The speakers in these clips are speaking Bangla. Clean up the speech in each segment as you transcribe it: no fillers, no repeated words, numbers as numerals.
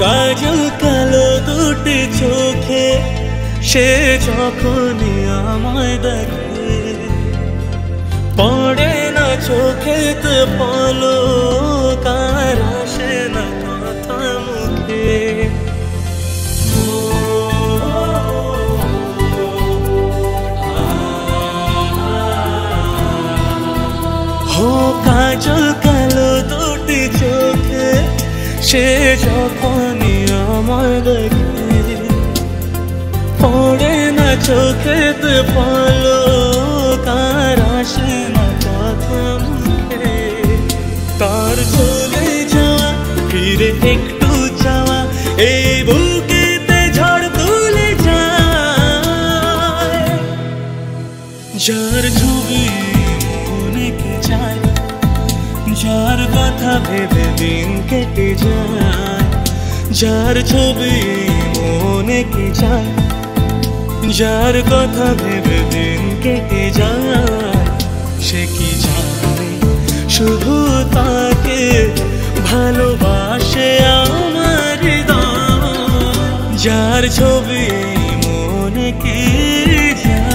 কাজল কালো দুটি চোখে সে যখনই আমায় দেখে, পড়ে না চোখেতে পলক আর আসে না কথা মুখে। ও কাজল কালো দুটি চোখে সে যখনই আমায় দেখে, পড়ে না চোখেতে পলক আর আসে না কথা মুখে। তার চলে যাওয়া ফিরে একটু চাওয়া এই বুকেতে ঝড় তুলে যায়। যার ছবি মনে কে যায়, যার কথা ভেবে দিন কেটে যায়। যার ছবি মনে কে যায়, যার কথা ভেবে দিন কেটে যায়। সে কি জানে শুধু তাকে ভালোবাসে আমার হৃদয়। যার ছবি মনে কে যায়।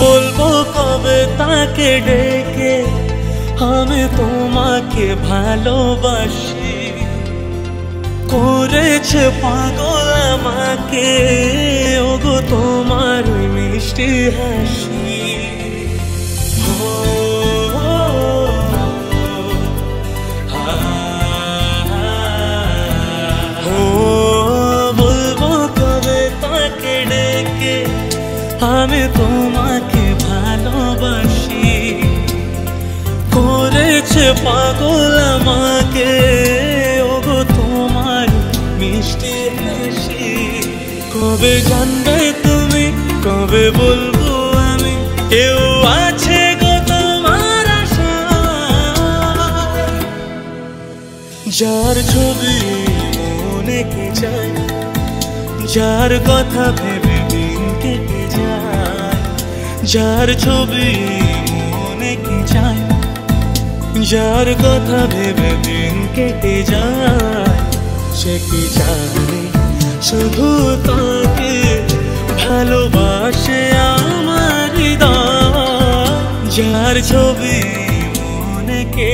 বলবো কবে তাকে ডেকে আমি তোমাকে ভালোবাসি, করেছে পাগল আমাকে ওগো তোমার ওই মিষ্টি হাসি। বলবো কবে তাকে ডেকে আমি তোমাকে ভালোবাসি, করেছে পাগল আমাকে ওগো তোমার মিষ্টি হাসি। কবে জানবে তুমি, কবে বলবো আমি, কেউ আছে গো তোমার আশায়। যার ছবি মনে কে যায়, যার কথা ভেবে দিন কেটে যায়। যার ছবি মনে কে যায়, যার কথা ভেবে দিন কেটে যায়। সে কি জানে শুধু তাকে ভালোবাসে আমার হৃদয়। যার ছবি মনে কে